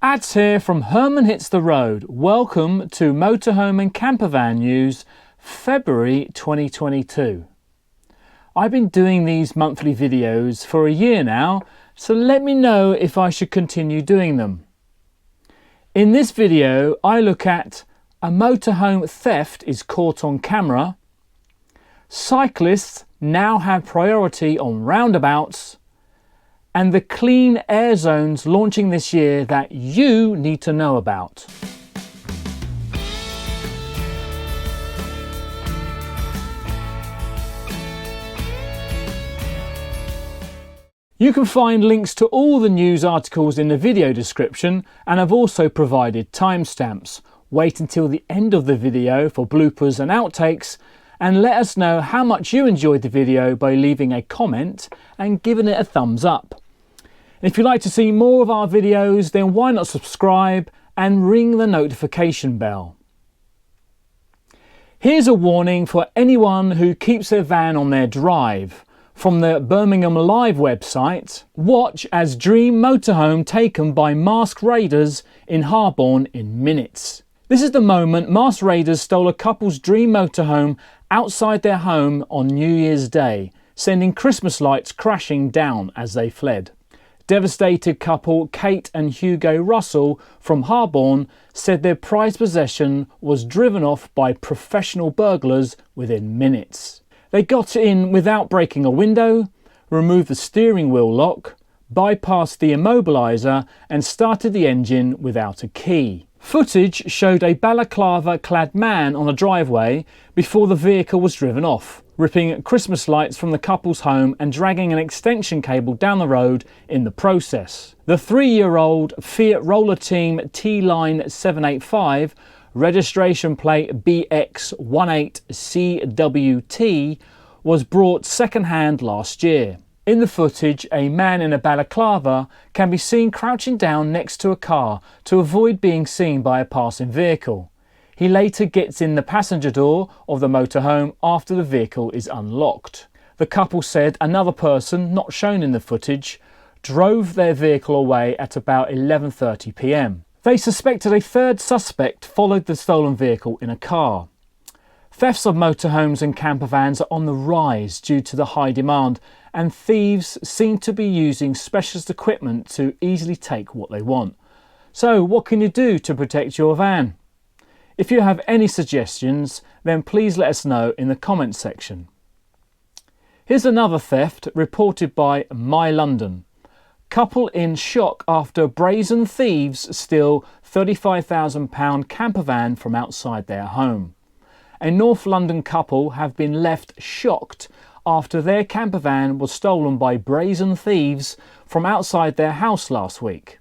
Ads here from Herman Hits the Road. Welcome to Motorhome and Campervan News, February 2022. I've been doing these monthly videos for a year now, so let me know if I should continue doing them. In this video, I look at a motorhome theft is caught on camera, cyclists now have priority on roundabouts, and the clean air zones launching this year that you need to know about. You can find links to all the news articles in the video description, and I've also provided timestamps. Wait until the end of the video for bloopers and outtakes, and let us know how much you enjoyed the video by leaving a comment and giving it a thumbs up. If you'd like to see more of our videos, then why not subscribe and ring the notification bell. Here's a warning for anyone who keeps their van on their drive. From the Birmingham Live website, watch as dream motorhome taken by masked raiders in Harborne in minutes. This is the moment masked raiders stole a couple's dream motorhome outside their home on New Year's Day, sending Christmas lights crashing down as they fled. Devastated couple Kate and Hugo Russell from Harborne said their prized possession was driven off by professional burglars within minutes. They got in without breaking a window, removed the steering wheel lock, bypassed the immobiliser and started the engine without a key. Footage showed a balaclava-clad man on a driveway before the vehicle was driven off, ripping Christmas lights from the couple's home and dragging an extension cable down the road in the process. The 3-year-old Fiat Roller Team T-Line 785, registration plate BX18CWT, was brought second-hand last year. In the footage, a man in a balaclava can be seen crouching down next to a car to avoid being seen by a passing vehicle. He later gets in the passenger door of the motorhome after the vehicle is unlocked. The couple said another person, not shown in the footage, drove their vehicle away at about 11:30 p.m. They suspected a third suspect followed the stolen vehicle in a car. Thefts of motorhomes and campervans are on the rise due to the high demand, and thieves seem to be using specialist equipment to easily take what they want. So what can you do to protect your van? If you have any suggestions, then please let us know in the comments section. Here's another theft reported by My London. Couple in shock after brazen thieves steal £35,000 campervan from outside their home. A North London couple have been left shocked after their campervan was stolen by brazen thieves from outside their house last week.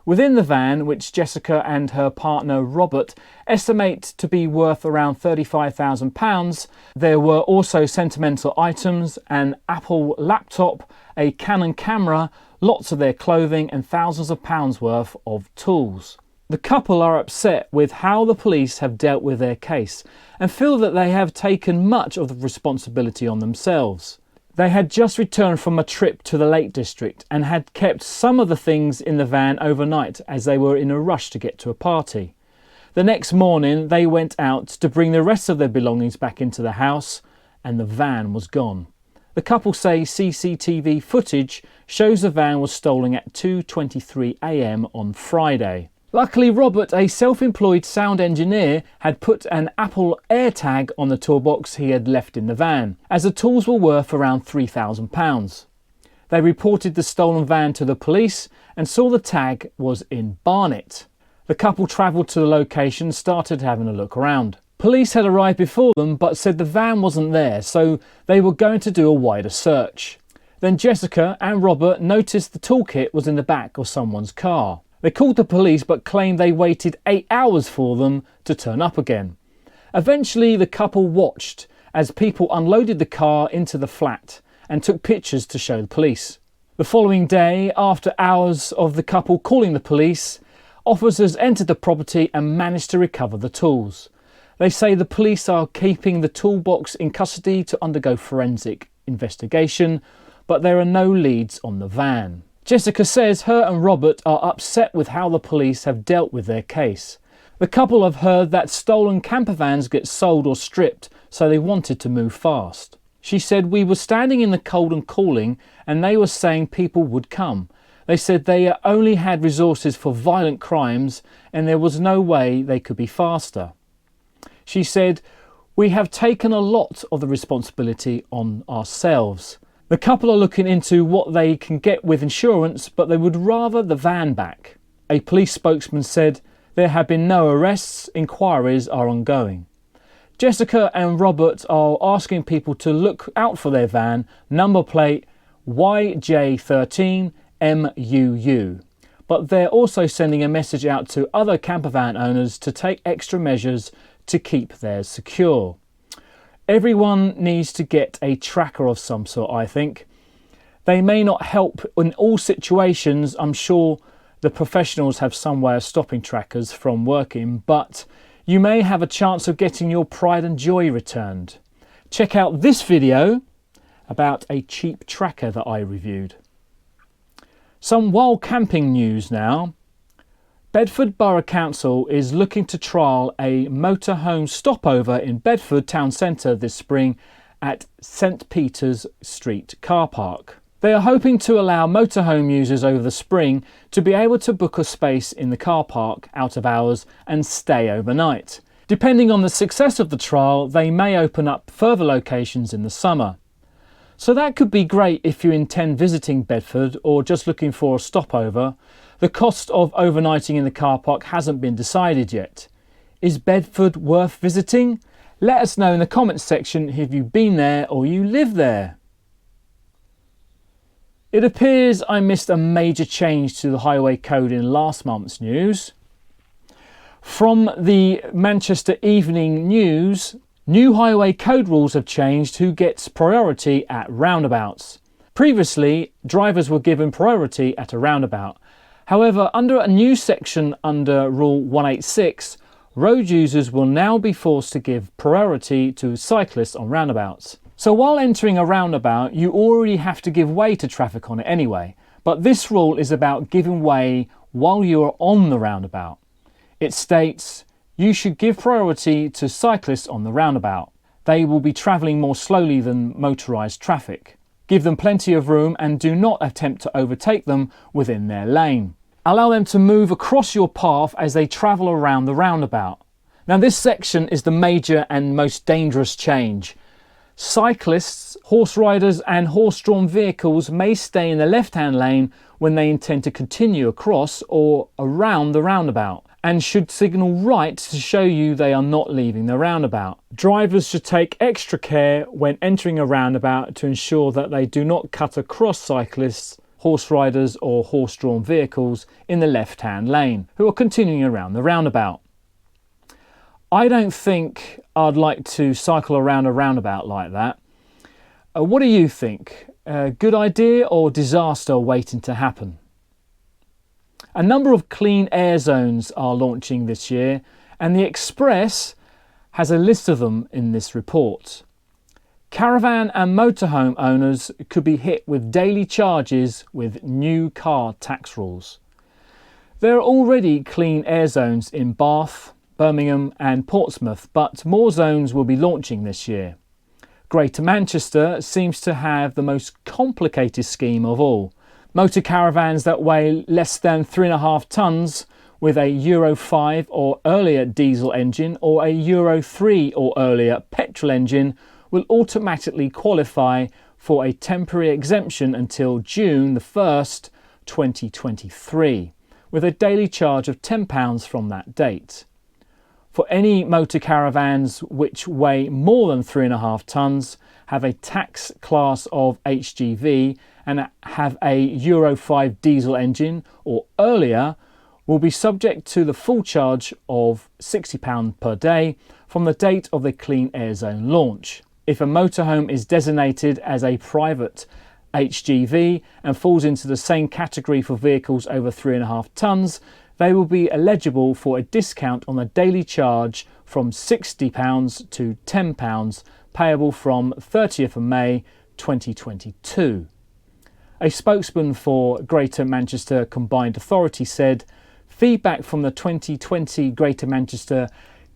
Within the van, which Jessica and her partner Robert estimate to be worth around £35,000, there were also sentimental items, an Apple laptop, a Canon camera, lots of their clothing and thousands of pounds worth of tools. The couple are upset with how the police have dealt with their case and feel that they have taken much of the responsibility on themselves. They had just returned from a trip to the Lake District and had kept some of the things in the van overnight as they were in a rush to get to a party. The next morning they went out to bring the rest of their belongings back into the house and the van was gone. The couple say CCTV footage shows the van was stolen at 2:23 a.m. on Friday. Luckily, Robert, a self-employed sound engineer, had put an Apple AirTag on the toolbox he had left in the van, as the tools were worth around £3,000. They reported the stolen van to the police and saw the tag was in Barnet. The couple travelled to the location and started having a look around. Police had arrived before them but said the van wasn't there, so they were going to do a wider search. Then Jessica and Robert noticed the toolkit was in the back of someone's car. They called the police but claimed they waited 8 hours for them to turn up again. Eventually the couple watched as people unloaded the car into the flat and took pictures to show the police. The following day, after hours of the couple calling the police, officers entered the property and managed to recover the tools. They say the police are keeping the toolbox in custody to undergo forensic investigation, but there are no leads on the van. Jessica says her and Robert are upset with how the police have dealt with their case. The couple have heard that stolen campervans get sold or stripped, so they wanted to move fast. She said, "We were standing in the cold and cooling and they were saying people would come. They said they only had resources for violent crimes and there was no way they could be faster." She said, "We have taken a lot of the responsibility on ourselves. The couple are looking into what they can get with insurance, but they would rather the van back." A police spokesman said, "There have been no arrests, inquiries are ongoing." Jessica and Robert are asking people to look out for their van, number plate YJ13MUU. But they're also sending a message out to other campervan owners to take extra measures to keep theirs secure. Everyone needs to get a tracker of some sort, I think. They may not help in all situations. I'm sure the professionals have some way of stopping trackers from working, but you may have a chance of getting your pride and joy returned. Check out this video about a cheap tracker that I reviewed. Some wild camping news now. Bedford Borough Council is looking to trial a motorhome stopover in Bedford town centre this spring at St Peter's Street car park. They are hoping to allow motorhome users over the spring to be able to book a space in the car park out of hours and stay overnight. Depending on the success of the trial, they may open up further locations in the summer. So that could be great if you intend visiting Bedford or just looking for a stopover. The cost of overnighting in the car park hasn't been decided yet. Is Bedford worth visiting? Let us know in the comments section if you've been there or you live there. It appears I missed a major change to the highway code in last month's news. From the Manchester Evening News, new highway code rules have changed who gets priority at roundabouts. Previously, drivers were given priority at a roundabout. However, under a new section under Rule 186, road users will now be forced to give priority to cyclists on roundabouts. So while entering a roundabout, you already have to give way to traffic on it anyway. But this rule is about giving way while you are on the roundabout. It states you should give priority to cyclists on the roundabout. They will be travelling more slowly than motorised traffic. Give them plenty of room and do not attempt to overtake them within their lane. Allow them to move across your path as they travel around the roundabout. Now this section is the major and most dangerous change. Cyclists, horse riders and horse-drawn vehicles may stay in the left-hand lane when they intend to continue across or around the roundabout and should signal right to show you they are not leaving the roundabout. Drivers should take extra care when entering a roundabout to ensure that they do not cut across cyclists, horse riders or horse-drawn vehicles in the left-hand lane who are continuing around the roundabout. I don't think I'd like to cycle around a roundabout like that. What do you think? Good idea or disaster waiting to happen? A number of clean air zones are launching this year, and the Express has a list of them in this report. Caravan and motorhome owners could be hit with daily charges with new car tax rules. There are already clean air zones in Bath, Birmingham and Portsmouth, but more zones will be launching this year. Greater Manchester seems to have the most complicated scheme of all. Motor caravans that weigh less than 3.5 tonnes with a Euro 5 or earlier diesel engine or a Euro 3 or earlier petrol engine will automatically qualify for a temporary exemption until June the 1st, 2023, with a daily charge of £10 from that date. For any motor caravans which weigh more than 3.5 tonnes, have a tax class of HGV and have a Euro 5 diesel engine or earlier will be subject to the full charge of £60 per day from the date of the Clean Air Zone launch. If a motorhome is designated as a private HGV and falls into the same category for vehicles over 3.5 tonnes, they will be eligible for a discount on the daily charge from £60 to £10, payable from 30th of May 2022. A spokesman for Greater Manchester Combined Authority said, feedback from the 2020 Greater Manchester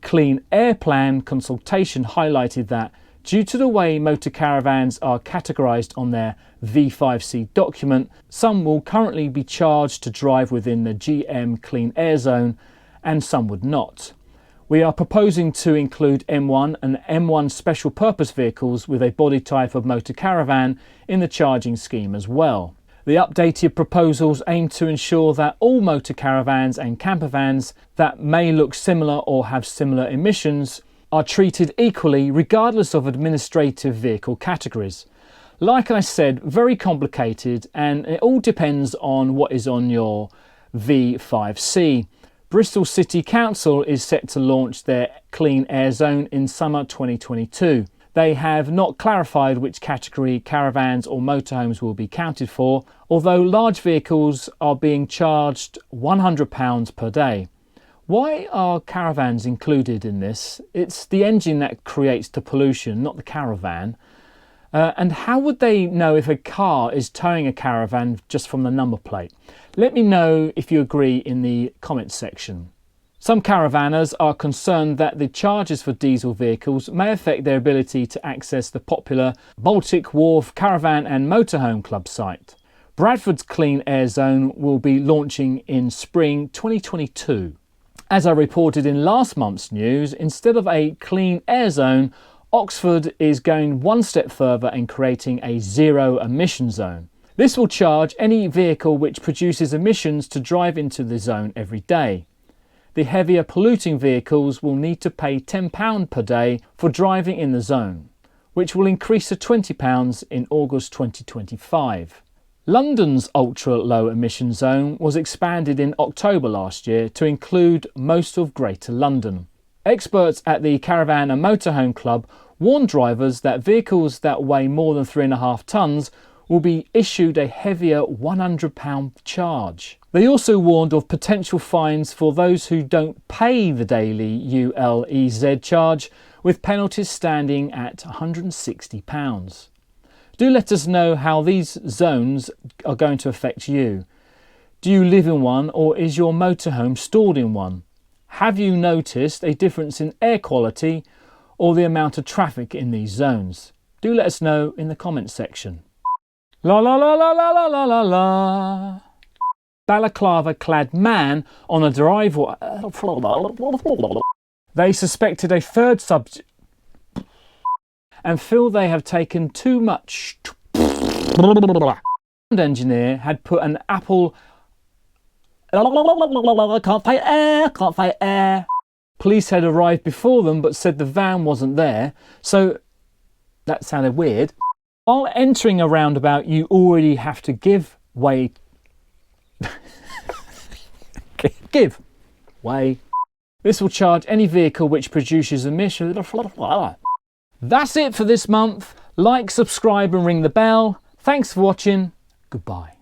Clean Air Plan consultation highlighted that due to the way motor caravans are categorised on their V5C document, some will currently be charged to drive within the GM Clean Air Zone and some would not. We are proposing to include M1 and M1 special purpose vehicles with a body type of motor caravan in the charging scheme as well. The updated proposals aim to ensure that all motor caravans and campervans that may look similar or have similar emissions are treated equally regardless of administrative vehicle categories. Like I said, very complicated, and it all depends on what is on your V5C. Bristol City Council is set to launch their Clean Air Zone in summer 2022. They have not clarified which category caravans or motorhomes will be counted for, although large vehicles are being charged £100 per day. Why are caravans included in this? It's the engine that creates the pollution, not the caravan. And how would they know if a car is towing a caravan just from the number plate? Let me know if you agree in the comments section. Some caravanners are concerned that the charges for diesel vehicles may affect their ability to access the popular Baltic Wharf Caravan and Motorhome Club site. Bradford's Clean Air Zone will be launching in spring 2022. As I reported in last month's news, instead of a clean air zone, Oxford is going one step further and creating a zero emission zone. This will charge any vehicle which produces emissions to drive into the zone every day. The heavier polluting vehicles will need to pay £10 per day for driving in the zone, which will increase to £20 in August 2025. London's ultra-low emission zone was expanded in October last year to include most of Greater London. Experts at the Caravan and Motorhome Club warn drivers that vehicles that weigh more than 3.5 tonnes will be issued a heavier £100 charge. They also warned of potential fines for those who don't pay the daily ULEZ charge, with penalties standing at £160. Do let us know how these zones are going to affect you. Do you live in one, or is your motorhome stored in one? Have you noticed a difference in air quality or the amount of traffic in these zones? Do let us know in the comments section. La la la la la la la la la. Balaclava clad man on a driveway. They suspected a third subject and feel they have taken too much. The engineer had put an apple. Can't fight air. Police had arrived before them but said the van wasn't there, so that sounded weird. While entering a roundabout, you already have to give way. Give way. This will charge any vehicle which produces emissions. That's it for this month. Like, subscribe and ring the bell. Thanks for watching. Goodbye.